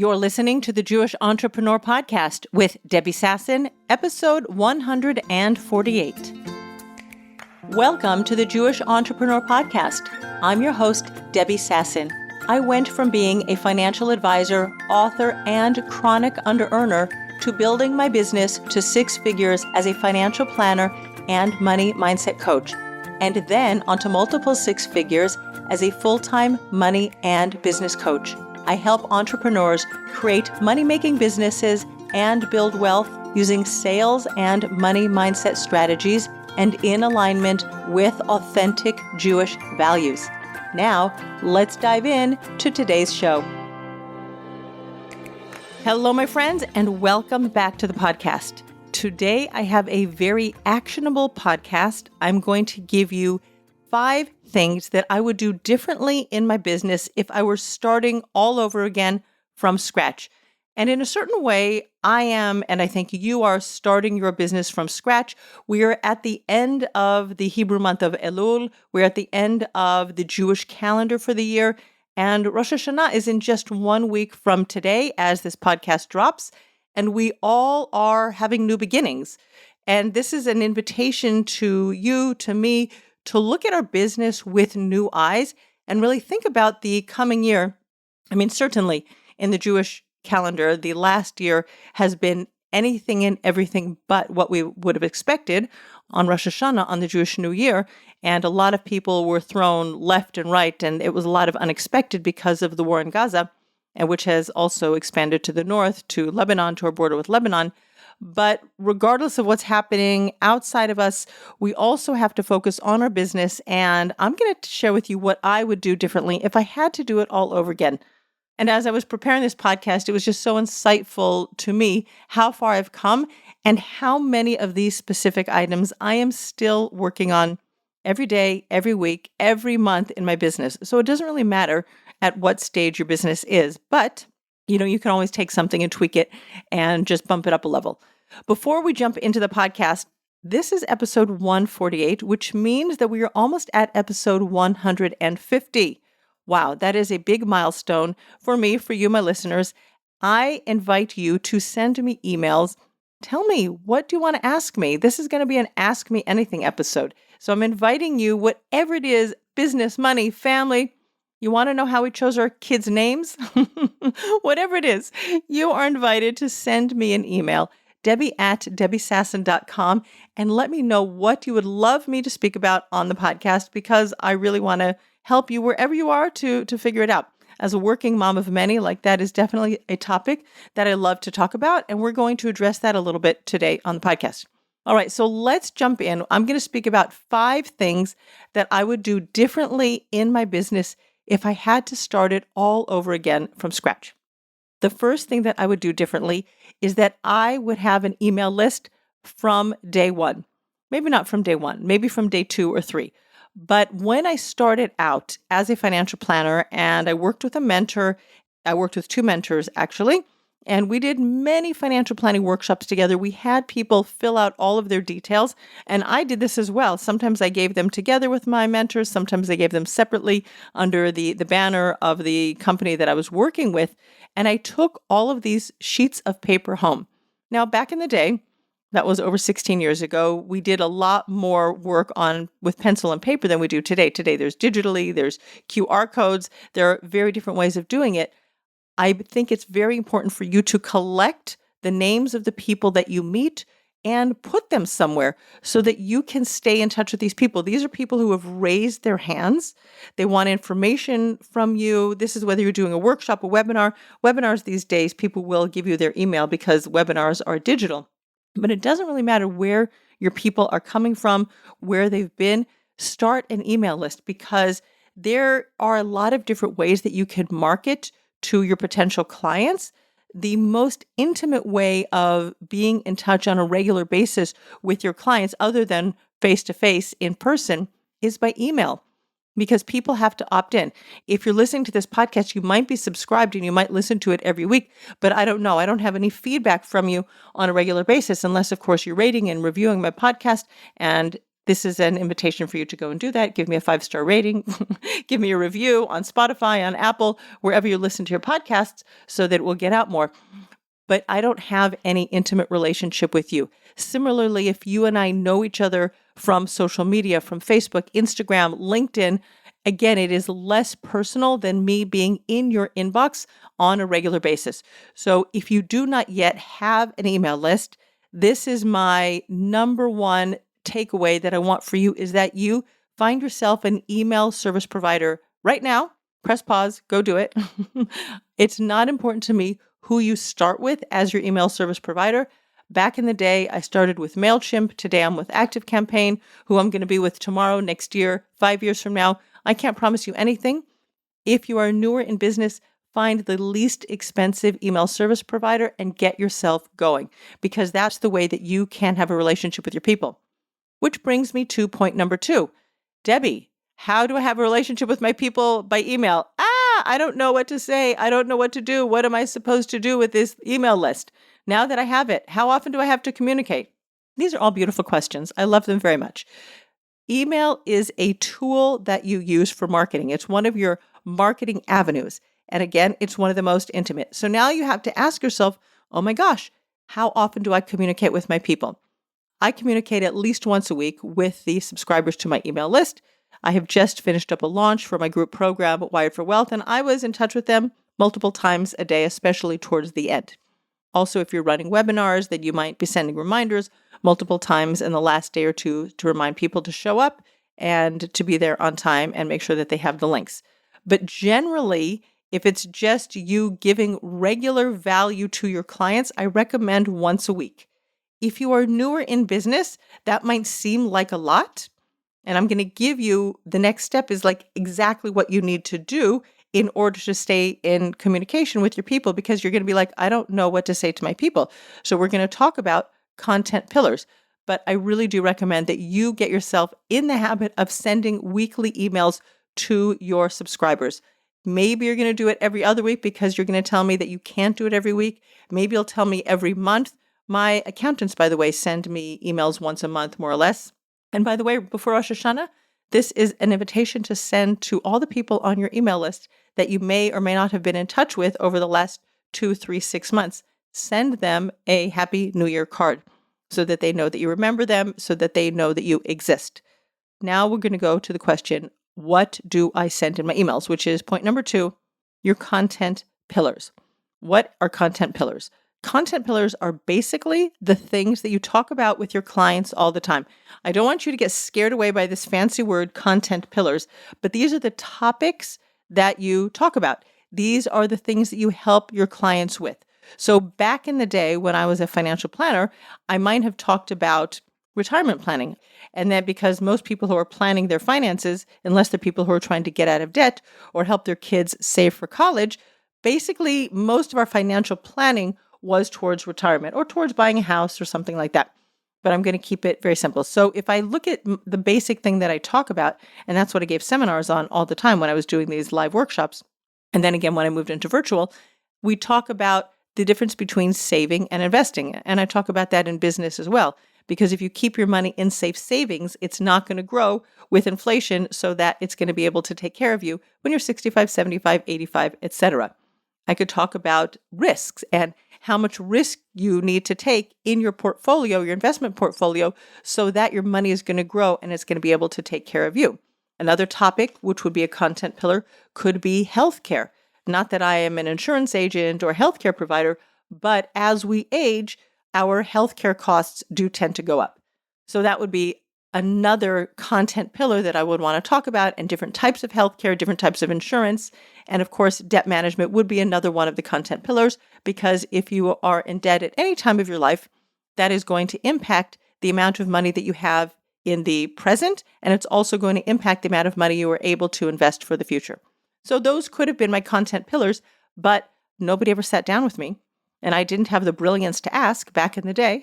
You're listening to the Jewish Entrepreneur Podcast with Debbie Sasson, episode 148. Welcome to the Jewish Entrepreneur Podcast. I'm your host, Debbie Sasson. I went from being a financial advisor, author, and chronic under-earner to building my business to six figures as a financial planner and money mindset coach, and then onto multiple six figures as a full-time money and business coach. I help entrepreneurs create money-making businesses and build wealth using sales and money mindset strategies and in alignment with authentic Jewish values. Now, let's dive in to today's show. Hello, my friends, and welcome back to the podcast. Today, I have a very actionable podcast. I'm going to give you 5 things that I would do differently in my business if I were starting all over again from scratch. And in a certain way, I am, and I think you are, starting your business from scratch. We are at the end of the Hebrew month of Elul. We're at the end of the Jewish calendar for the year. And Rosh Hashanah is in just 1 week from today as this podcast drops. And we all are having new beginnings. And this is an invitation to you, to me, to look at our business with new eyes and really think about the coming year. I mean, certainly in the Jewish calendar, the last year has been anything and everything but what we would have expected on Rosh Hashanah, on the Jewish New Year. And a lot of people were thrown left and right, and it was a lot of unexpected because of the war in Gaza, and which has also expanded to the north, to Lebanon, to our border with Lebanon. But regardless of what's happening outside of us, we also have to focus on our business. And I'm going to share with you what I would do differently if I had to do it all over again. And as I was preparing this podcast, it was just so insightful to me how far I've come and how many of these specific items I am still working on every day, every week, every month in my business. So it doesn't really matter at what stage your business is, but you can always take something and tweak it and just bump it up a level. Before we jump into the podcast, this is episode 148, which means that we are almost at episode 150. Wow, that is a big milestone for me, for you, my listeners. I invite you to send me emails. Tell me, what do you want to ask me? This is going to be an Ask Me Anything episode. So I'm inviting you, whatever it is, business, money, family. You want to know how we chose our kids' names? Whatever it is, you are invited to send me an email, debbie@debbiesasson.com, and let me know what you would love me to speak about on the podcast, because I really want to help you wherever you are to figure it out. As a working mom of many, that is definitely a topic that I love to talk about, and we're going to address that a little bit today on the podcast. All right, so let's jump in. I'm going to speak about 5 things that I would do differently in my business if I had to start it all over again from scratch. The first thing that I would do differently is that I would have an email list from day one. Maybe not from day one, maybe from day 2 or 3. But when I started out as a financial planner and I worked with a mentor, I worked with 2 mentors actually, and we did many financial planning workshops together. We had people fill out all of their details, and I did this as well. Sometimes I gave them together with my mentors. Sometimes I gave them separately under the banner of the company that I was working with, and I took all of these sheets of paper home. Now, back in the day, that was over 16 years ago, we did a lot more work with pencil and paper than we do today. Today, there's digitally, there's QR codes. There are very different ways of doing it. I think it's very important for you to collect the names of the people that you meet and put them somewhere so that you can stay in touch with these people. These are people who have raised their hands. They want information from you. This is whether you're doing a workshop, a webinar. Webinars these days, people will give you their email because webinars are digital. But it doesn't really matter where your people are coming from, where they've been. Start an email list, because there are a lot of different ways that you can market to your potential clients. The most intimate way of being in touch on a regular basis with your clients, other than face-to-face in person, is by email, because people have to opt in. If you're listening to this podcast, you might be subscribed and you might listen to it every week, but I don't know. I don't have any feedback from you on a regular basis, unless, of course, you're rating and reviewing my podcast, and this is an invitation for you to go and do that. Give me a 5-star rating. Give me a review on Spotify, on Apple, wherever you listen to your podcasts so that it will get out more. But I don't have any intimate relationship with you. Similarly, if you and I know each other from social media, from Facebook, Instagram, LinkedIn, again, it is less personal than me being in your inbox on a regular basis. So if you do not yet have an email list, this is my number one takeaway that I want for you is that you find yourself an email service provider right now. Press pause, go do it. It's not important to me who you start with as your email service provider. Back in the day, I started with MailChimp. Today, I'm with ActiveCampaign, who I'm going to be with tomorrow, next year, 5 years from now. I can't promise you anything. If you are newer in business, find the least expensive email service provider and get yourself going, because that's the way that you can have a relationship with your people. Which brings me to point number 2. Debbie, how do I have a relationship with my people by email? I don't know what to say. I don't know what to do. What am I supposed to do with this email list? Now that I have it, how often do I have to communicate? These are all beautiful questions. I love them very much. Email is a tool that you use for marketing. It's one of your marketing avenues. And again, it's one of the most intimate. So now you have to ask yourself, oh my gosh, how often do I communicate with my people? I communicate at least once a week with the subscribers to my email list. I have just finished up a launch for my group program, Wired for Wealth, and I was in touch with them multiple times a day, especially towards the end. Also, if you're running webinars, then you might be sending reminders multiple times in the last day or two to remind people to show up and to be there on time and make sure that they have the links. But generally, if it's just you giving regular value to your clients, I recommend once a week. If you are newer in business, that might seem like a lot. And I'm going to give you the next step is like exactly what you need to do in order to stay in communication with your people, because you're going to be like, I don't know what to say to my people. So we're going to talk about content pillars. But I really do recommend that you get yourself in the habit of sending weekly emails to your subscribers. Maybe you're going to do it every other week because you're going to tell me that you can't do it every week. Maybe you'll tell me every month. My accountants, by the way, send me emails once a month, more or less. And by the way, before Rosh Hashanah, this is an invitation to send to all the people on your email list that you may or may not have been in touch with over the last 2, 3, 6 months. Send them a Happy New Year card so that they know that you remember them, so that they know that you exist. Now we're going to go to the question, what do I send in my emails? Which is point number 2, your content pillars. What are content pillars? Content pillars are basically the things that you talk about with your clients all the time. I don't want you to get scared away by this fancy word, content pillars, but these are the topics that you talk about. These are the things that you help your clients with. So back in the day when I was a financial planner, I might have talked about retirement planning. And then because most people who are planning their finances, unless they're people who are trying to get out of debt or help their kids save for college, basically most of our financial planning was towards retirement or towards buying a house or something like that. But I'm going to keep it very simple. So if I look at the basic thing that I talk about, and that's what I gave seminars on all the time when I was doing these live workshops, and then again when I moved into virtual, we talk about the difference between saving and investing. And I talk about that in business as well, because if you keep your money in safe savings, it's not going to grow with inflation so that it's going to be able to take care of you when you're 65, 75, 85, etc. I could talk about risks and how much risk you need to take in your portfolio, your investment portfolio, so that your money is going to grow and it's going to be able to take care of you. Another topic, which would be a content pillar, could be healthcare. Not that I am an insurance agent or healthcare provider, but as we age, our healthcare costs do tend to go up. So that would be another content pillar that I would want to talk about, and different types of healthcare, different types of insurance. And of course, debt management would be another one of the content pillars, because if you are in debt at any time of your life, that is going to impact the amount of money that you have in the present, and it's also going to impact the amount of money you are able to invest for the future. So those could have been my content pillars, but nobody ever sat down with me. And I didn't have the brilliance to ask back in the day,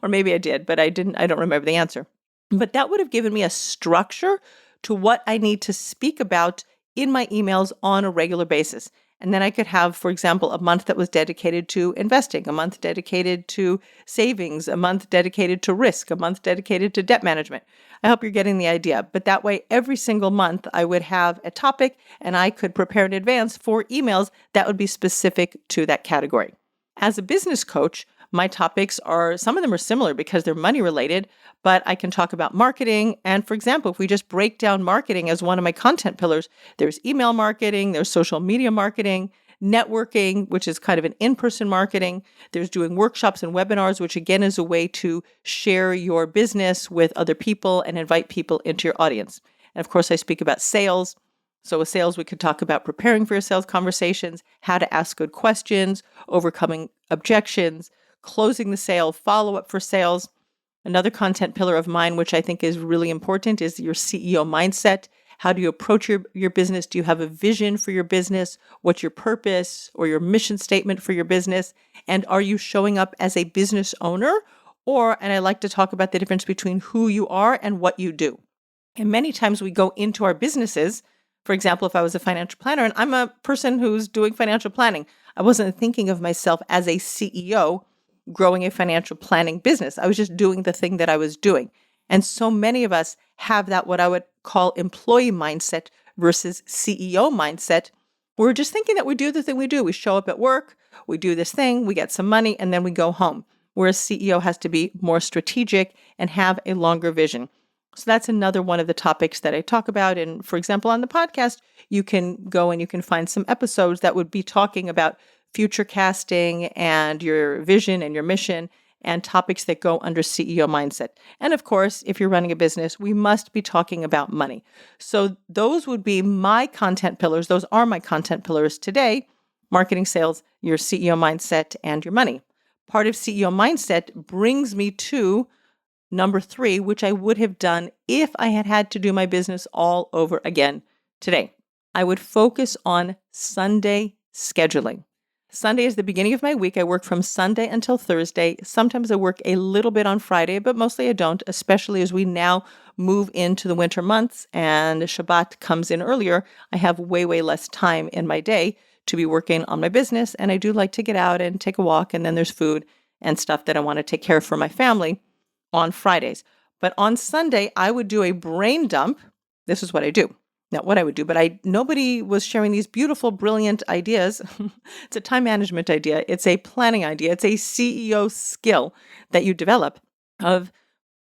or maybe I did, but I don't remember the answer. But that would have given me a structure to what I need to speak about in my emails on a regular basis. And then I could have, for example, a month that was dedicated to investing, a month dedicated to savings, a month dedicated to risk, a month dedicated to debt management. I hope you're getting the idea. But that way, every single month, I would have a topic and I could prepare in advance for emails that would be specific to that category. As a business coach, my topics some of them are similar because they're money related, but I can talk about marketing. And for example, if we just break down marketing as one of my content pillars, there's email marketing, there's social media marketing, networking, which is kind of an in-person marketing. There's doing workshops and webinars, which again is a way to share your business with other people and invite people into your audience. And of course, I speak about sales. So with sales, we could talk about preparing for your sales conversations, how to ask good questions, overcoming objections, closing the sale, follow-up for sales. Another content pillar of mine, which I think is really important, is your CEO mindset. How do you approach your business? Do you have a vision for your business? What's your purpose or your mission statement for your business? And are you showing up as a business owner? And I like to talk about the difference between who you are and what you do. And many times we go into our businesses. For example, if I was a financial planner and I'm a person who's doing financial planning, I wasn't thinking of myself as a CEO growing a financial planning business. I was just doing the thing that I was doing. And so many of us have that, what I would call employee mindset versus CEO mindset. We're just thinking that we do the thing we do. We show up at work, we do this thing, we get some money, and then we go home. Whereas CEO has to be more strategic and have a longer vision. So that's another one of the topics that I talk about. And for example, on the podcast, you can go and you can find some episodes that would be talking about future casting and your vision and your mission and topics that go under CEO mindset. And of course, if you're running a business, we must be talking about money. So those would be my content pillars. Those are my content pillars today: marketing, sales, your CEO mindset, and your money. Part of CEO mindset brings me to number 3, which I would have done if I had had to do my business all over again today. I would focus on Sunday scheduling. Sunday is the beginning of my week. I work from Sunday until Thursday. Sometimes I work a little bit on Friday, but mostly I don't, especially as we now move into the winter months and Shabbat comes in earlier. I have way, way less time in my day to be working on my business. And I do like to get out and take a walk. And then there's food and stuff that I want to take care of for my family on Fridays. But on Sunday, I would do a brain dump. This is what I do. Not what I would do, but nobody was sharing these beautiful, brilliant ideas. It's a time management idea. It's a planning idea. It's a CEO skill that you develop of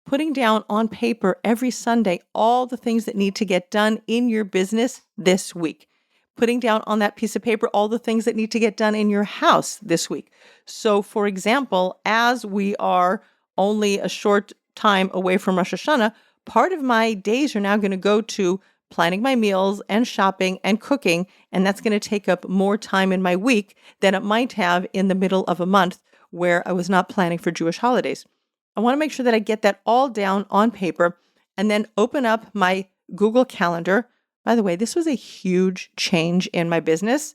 putting down on paper every Sunday all the things that need to get done in your business this week. Putting down on that piece of paper all the things that need to get done in your house this week. So, for example, as we are only a short time away from Rosh Hashanah, part of my days are now going to go to planning my meals and shopping and cooking, and that's going to take up more time in my week than it might have in the middle of a month where I was not planning for Jewish holidays. I want to make sure that I get that all down on paper and then open up my Google Calendar. By the way, this was a huge change in my business.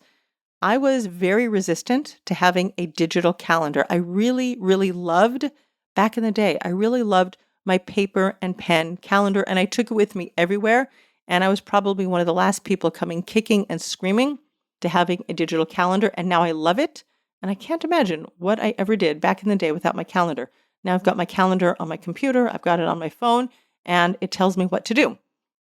I was very resistant to having a digital calendar. I really, really loved, back in the day, I really loved my paper and pen calendar, and I took it with me everywhere. And I was probably one of the last people coming kicking and screaming to having a digital calendar. And now I love it. And I can't imagine what I ever did back in the day without my calendar. Now I've got my calendar on my computer. I've got it on my phone, and it tells me what to do.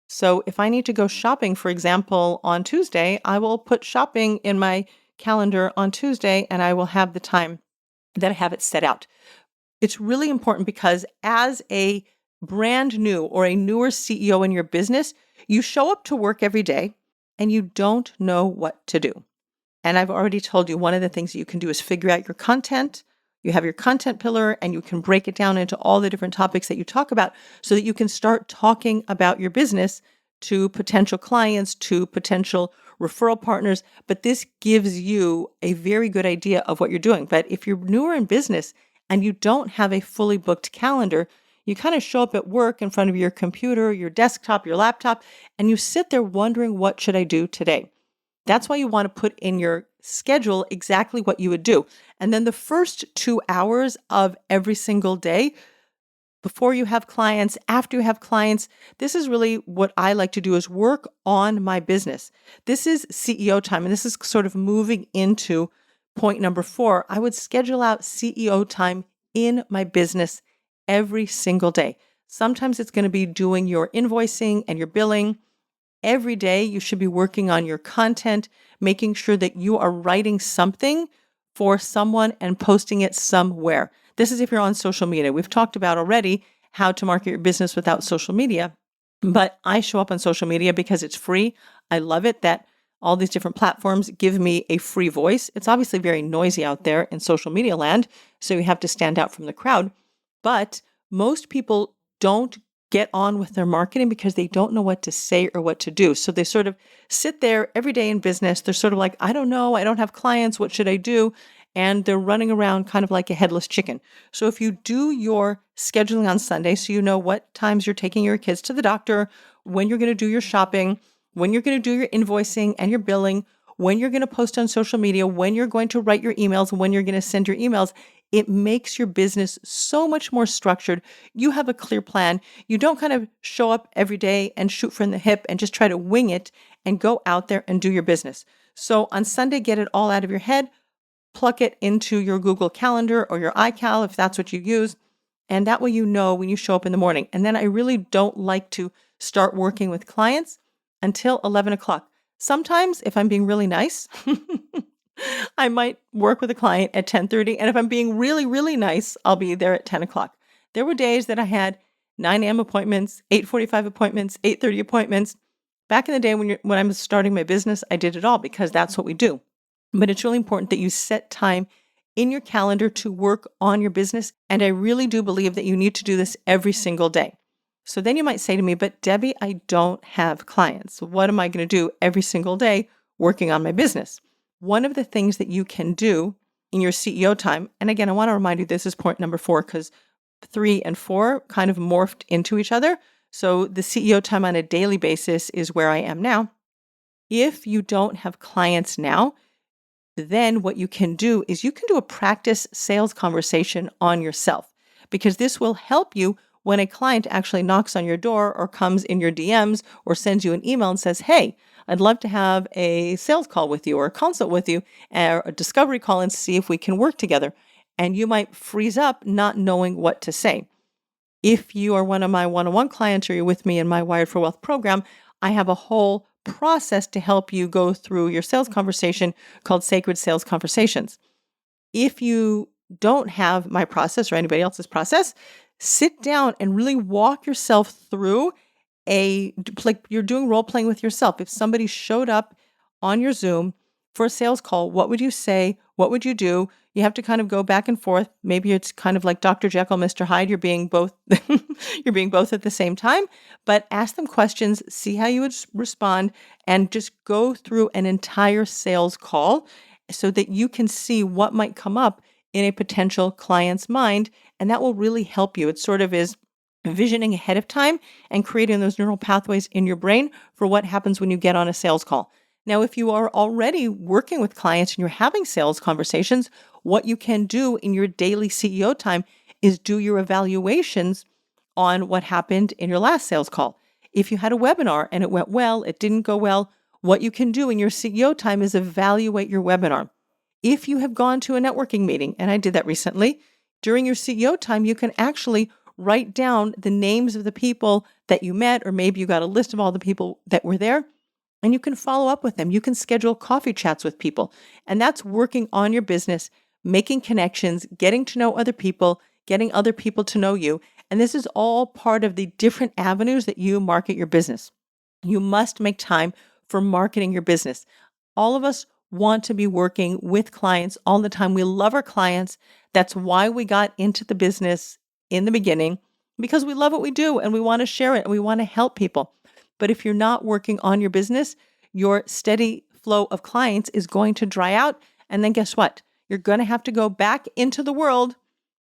So if I need to go shopping, for example, on Tuesday, I will put shopping in my calendar on Tuesday, and I will have the time that I have it set out. It's really important because as a brand new or a newer CEO in your business, you show up to work every day and you don't know what to do. And I've already told you one of the things that you can do is figure out your content. You have your content pillar and you can break it down into all the different topics that you talk about so that you can start talking about your business to potential clients, to potential referral partners. But this gives you a very good idea of what you're doing. But if you're newer in business and you don't have a fully booked calendar, you kind of show up at work in front of your computer, your desktop, your laptop, and you sit there wondering, what should I do today? That's why you want to put in your schedule exactly what you would do. And then the first 2 hours of every single day, before you have clients, after you have clients. This is really what I like to do, is work on my business. This is CEO time. And this is sort of moving into point number 4. I would schedule out CEO time in my business every single day. Sometimes it's going to be doing your invoicing and your billing. Every day you should be working on your content, making sure that you are writing something for someone and posting it somewhere. This is if you're on social media. We've talked about already how to market your business without social media, but I show up on social media because it's free. I love it that all these different platforms give me a free voice. It's obviously very noisy out there in social media land, so you have to stand out from the crowd. But most people don't get on with their marketing because they don't know what to say or what to do. So they sort of sit there every day in business. They're sort of like, I don't know, I don't have clients. What should I do? And they're running around kind of like a headless chicken. So if you do your scheduling on Sunday, so you know what times you're taking your kids to the doctor, when you're going to do your shopping, when you're going to do your invoicing and your billing, when you're going to post on social media, when you're going to write your emails, when you're going to send your emails, it makes your business so much more structured. You have a clear plan. You don't kind of show up every day and shoot from the hip and just try to wing it and go out there and do your business. So on Sunday, get it all out of your head, pluck it into your Google Calendar or your iCal if that's what you use. And that way you know when you show up in the morning. And then I really don't like to start working with clients until 11 o'clock. Sometimes if I'm being really nice, I might work with a client at 10:30. And if I'm being really, really nice, I'll be there at 10 o'clock. There were days that I had 9 a.m. appointments, 8:45 appointments, 8:30 appointments. Back in the day when I was starting my business, I did it all because that's what we do. But it's really important that you set time in your calendar to work on your business. And I really do believe that you need to do this every single day. So then you might say to me, but Debbie, I don't have clients. What am I going to do every single day working on my business? One of the things that you can do in your CEO time, and again, I want to remind you, this is point number 4, because 3 and 4 kind of morphed into each other. So the CEO time on a daily basis is where I am now. If you don't have clients now, then what you can do is you can do a practice sales conversation on yourself, because this will help you when a client actually knocks on your door or comes in your DMs or sends you an email and says, hey, I'd love to have a sales call with you or a consult with you or a discovery call and see if we can work together. And you might freeze up not knowing what to say. If you are one of my one-on-one clients or you're with me in my Wired for Wealth program, I have a whole process to help you go through your sales conversation called Sacred Sales Conversations. If you don't have my process or anybody else's process, sit down and really walk yourself through like you're doing role playing with yourself. If somebody showed up on your Zoom for a sales call, what would you say? What would you do? You have to kind of go back and forth. Maybe it's kind of like Dr. Jekyll, Mr. Hyde. You're being both you're being both at the same time, but ask them questions, see how you would respond, and just go through an entire sales call so that you can see what might come up in a potential client's mind. And that will really help you. It sort of is visioning ahead of time and creating those neural pathways in your brain for what happens when you get on a sales call. Now, if you are already working with clients and you're having sales conversations, what you can do in your daily CEO time is do your evaluations on what happened in your last sales call. If you had a webinar and it went well, it didn't go well, what you can do in your CEO time is evaluate your webinar. If you have gone to a networking meeting, and I did that recently, during your CEO time, you can actually write down the names of the people that you met, or maybe you got a list of all the people that were there, and you can follow up with them. You can schedule coffee chats with people, and that's working on your business, making connections, getting to know other people, getting other people to know you. And this is all part of the different avenues that you market your business. You must make time for marketing your business. All of us want to be working with clients all the time. We love our clients. That's why we got into the business in the beginning, because we love what we do and we want to share it and we want to help people. But if you're not working on your business, your steady flow of clients is going to dry out. And then guess what? You're going to have to go back into the world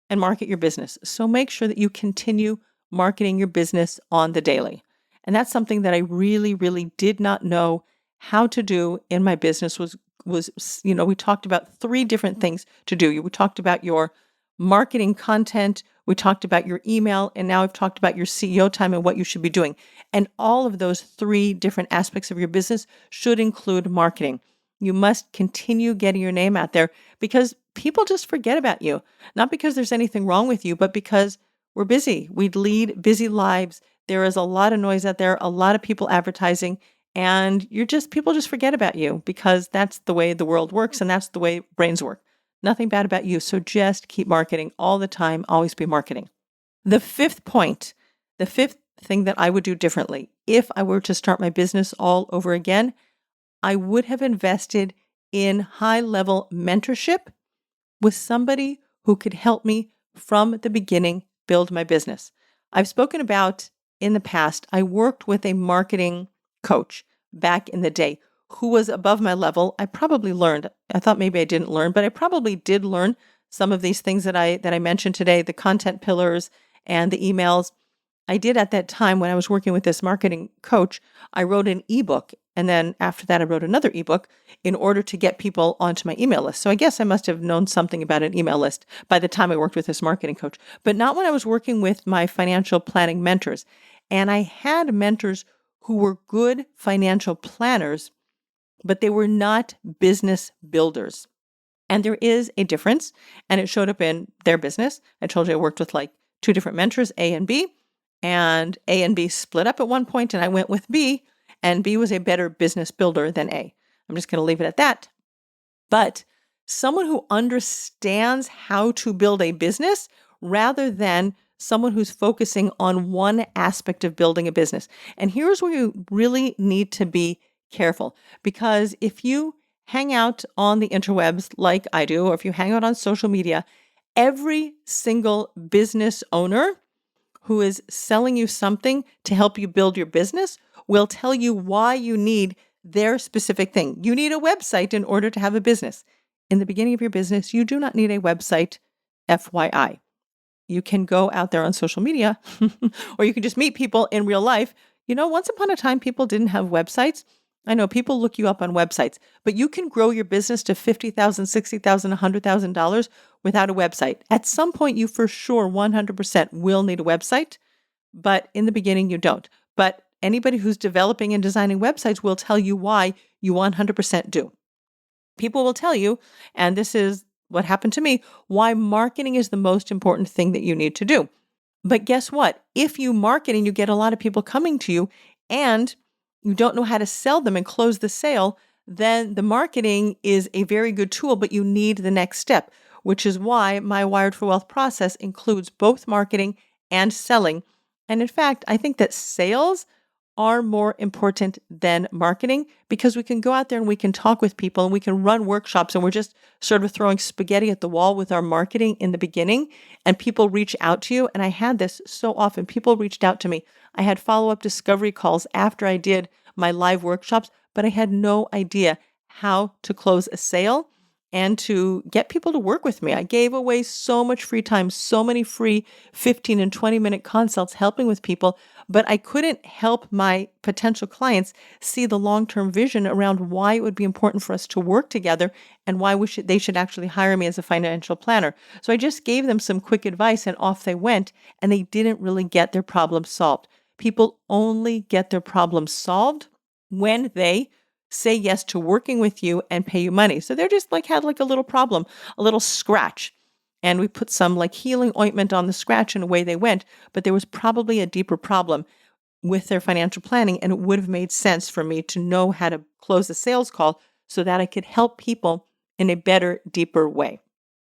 and market your business. So make sure that you continue marketing your business on the daily. And that's something that I really, really did not know how to do in my business was, we talked about 3 different things to do. We talked about your marketing content, We talked about your email, and now I've talked about your CEO time and what you should be doing. And all of those three different aspects of your business should include marketing. You must continue getting your name out there because people just forget about you. Not because there's anything wrong with you, but because we're busy. We lead busy lives. There is a lot of noise out there, a lot of people advertising, and people just forget about you because that's the way the world works and that's the way brains work. Nothing bad about you. So just keep marketing all the time. Always be marketing. The fifth point, the fifth thing that I would do differently if I were to start my business all over again, I would have invested in high-level mentorship with somebody who could help me from the beginning build my business. I've spoken about in the past, I worked with a marketing coach back in the day who was above my level. I thought maybe I didn't learn, but I probably did learn some of these things that I mentioned today, the content pillars and the emails. I did at that time when I was working with this marketing coach, I wrote an ebook. And then after that, I wrote another ebook in order to get people onto my email list. So I guess I must have known something about an email list by the time I worked with this marketing coach, but not when I was working with my financial planning mentors. And I had mentors who were good financial planners, but they were not business builders. And there is a difference, and it showed up in their business. I told you I worked with like two different mentors, A and B, and A and B split up at one point, and I went with B, and B was a better business builder than A. I'm just going to leave it at that. But someone who understands how to build a business rather than someone who's focusing on one aspect of building a business. And here's where you really need to be careful, because if you hang out on the interwebs like I do, or if you hang out on social media, every single business owner who is selling you something to help you build your business will tell you why you need their specific thing. You need a website in order to have a business. In the beginning of your business, you do not need a website, FYI. You can go out there on social media, or you can just meet people in real life. Once upon a time, people didn't have websites. I know people look you up on websites, but you can grow your business to $50,000, $60,000, $100,000 without a website. At some point, you for sure 100% will need a website, but in the beginning, you don't. But anybody who's developing and designing websites will tell you why you 100% do. People will tell you, and this is what happened to me, why marketing is the most important thing that you need to do. But guess what? If you market and you get a lot of people coming to you and you don't know how to sell them and close the sale, then the marketing is a very good tool, but you need the next step, which is why my Wired for Wealth process includes both marketing and selling. And in fact, I think that sales are more important than marketing because we can go out there and we can talk with people and we can run workshops and we're just sort of throwing spaghetti at the wall with our marketing in the beginning and people reach out to you. And I had this so often. People reached out to me. I had follow-up discovery calls after I did my live workshops, but I had no idea how to close a sale and to get people to work with me. I gave away so much free time, so many free 15 and 20-minute consults helping with people, but I couldn't help my potential clients see the long-term vision around why it would be important for us to work together and why they should actually hire me as a financial planner. So I just gave them some quick advice and off they went, and they didn't really get their problem solved. People only get their problems solved when they say yes to working with you and pay you money. So they're just had a little problem, a little scratch. And we put some healing ointment on the scratch and away they went. But there was probably a deeper problem with their financial planning. And it would have made sense for me to know how to close a sales call so that I could help people in a better, deeper way.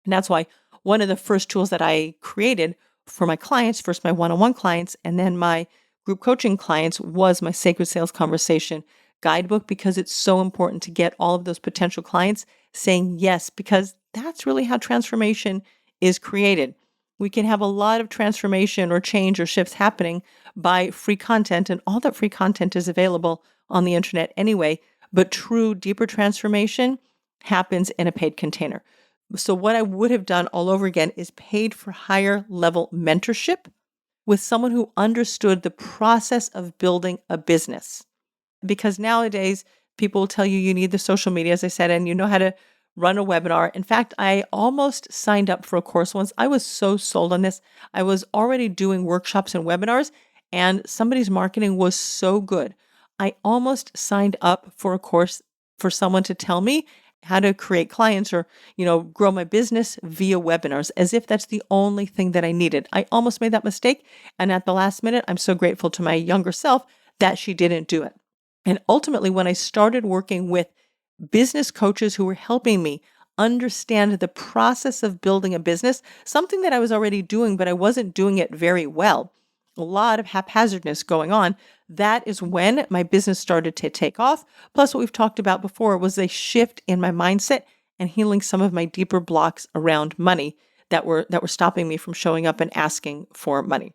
And that's why one of the first tools that I created for my clients, first my one-on-one clients, and then my group coaching clients, was my Sacred Sales Conversation guidebook, because it's so important to get all of those potential clients saying yes, because that's really how transformation is created. We can have a lot of transformation or change or shifts happening by free content, and all that free content is available on the internet anyway, but true deeper transformation happens in a paid container. So what I would have done all over again is paid for higher level mentorship with someone who understood the process of building a business. Because nowadays, people will tell you need the social media, as I said, and you know how to run a webinar. In fact, I almost signed up for a course once. I was so sold on this. I was already doing workshops and webinars, and somebody's marketing was so good. I almost signed up for a course for someone to tell me how to create clients or, grow my business via webinars, as if that's the only thing that I needed. I almost made that mistake. And at the last minute, I'm so grateful to my younger self that she didn't do it. And ultimately, when I started working with business coaches who were helping me understand the process of building a business, something that I was already doing, but I wasn't doing it very well, a lot of haphazardness going on, that is when my business started to take off. Plus, what we've talked about before was a shift in my mindset and healing some of my deeper blocks around money that were stopping me from showing up and asking for money.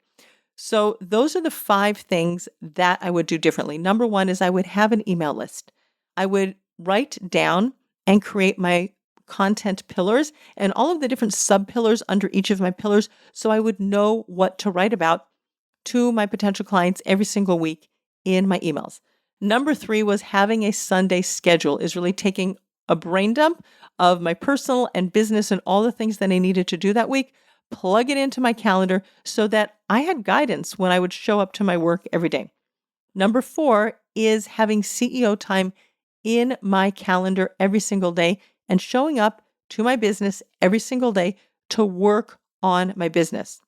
So those are the 5 things that I would do differently. Number 1 is I would have an email list. I would write down and create my content pillars and all of the different sub-pillars under each of my pillars so I would know what to write about to my potential clients every single week in my emails. Number 3 was having a Sunday schedule, is really taking a brain dump of my personal and business and all the things that I needed to do that week, plug it into my calendar so that I had guidance when I would show up to my work every day. Number 4 is having CEO time in my calendar every single day and showing up to my business every single day to work on my business.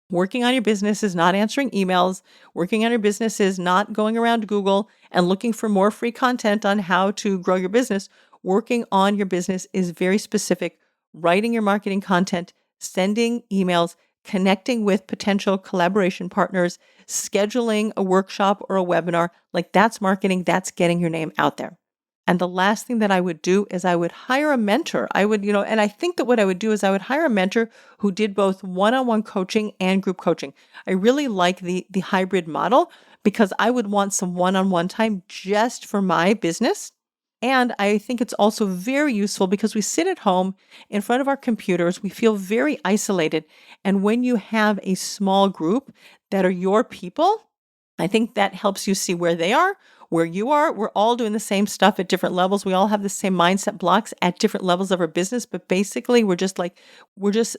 Working on your business is not answering emails. Working on your business is not going around Google and looking for more free content on how to grow your business. Working on your business is very specific. Writing your marketing content, sending emails, connecting with potential collaboration partners, scheduling a workshop or a webinar. Like, that's marketing. That's getting your name out there. And the last thing that I would do is I would hire a mentor. And I think that what I would do is I would hire a mentor who did both one-on-one coaching and group coaching. I really like the hybrid model because I would want some one-on-one time just for my business. And I think it's also very useful because we sit at home in front of our computers. We feel very isolated. And when you have a small group that are your people, I think that helps you see where they are, where you are. We're all doing the same stuff at different levels. We all have the same mindset blocks at different levels of our business, but basically we're just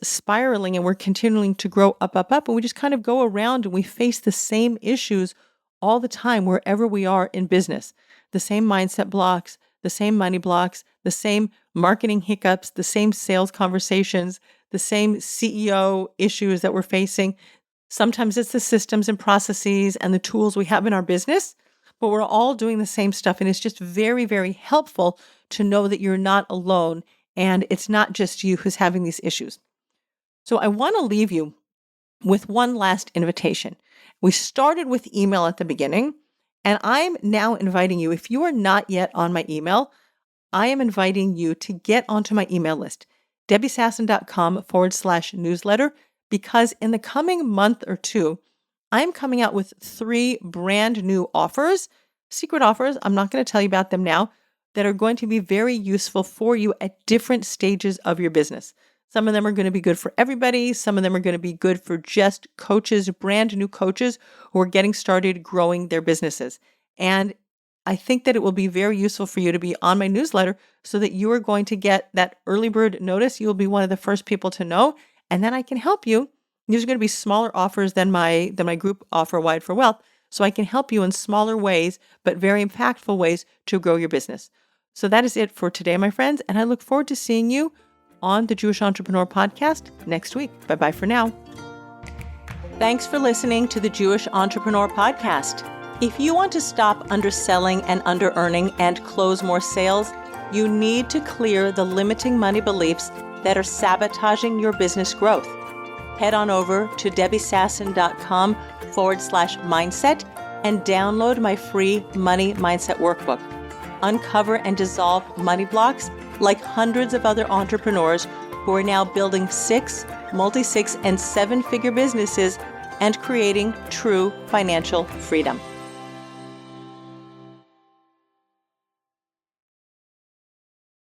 spiraling and we're continuing to grow up, and we just kind of go around and we face the same issues all the time wherever we are in business. The same mindset blocks, the same money blocks, the same marketing hiccups, the same sales conversations, the same CEO issues that we're facing. Sometimes it's the systems and processes and the tools we have in our business, but we're all doing the same stuff. And it's just very, very helpful to know that you're not alone and it's not just you who's having these issues. So I want to leave you with one last invitation. We started with email at the beginning, and I'm now inviting you, if you are not yet on my email, I am inviting you to get onto my email list, debbiesasson.com/newsletter, because in the coming month or 2, I'm coming out with 3 brand new offers, secret offers, I'm not going to tell you about them now, that are going to be very useful for you at different stages of your business. Some of them are going to be good for everybody. Some of them are going to be good for just coaches, brand new coaches who are getting started growing their businesses. And I think that it will be very useful for you to be on my newsletter so that you are going to get that early bird notice. You will be one of the first people to know, and then I can help you. These are going to be smaller offers than my group offer, Wired for Wealth. So I can help you in smaller ways, but very impactful ways to grow your business. So that is it for today, my friends. And I look forward to seeing you on the Jewish Entrepreneur Podcast next week. Bye-bye for now. Thanks for listening to the Jewish Entrepreneur Podcast. If you want to stop underselling and under-earning and close more sales, you need to clear the limiting money beliefs that are sabotaging your business growth. Head on over to debbiesasson.com/mindset and download my free Money Mindset Workbook. Uncover and dissolve money blocks like hundreds of other entrepreneurs who are now building 6, multi-6, and 7-figure businesses and creating true financial freedom.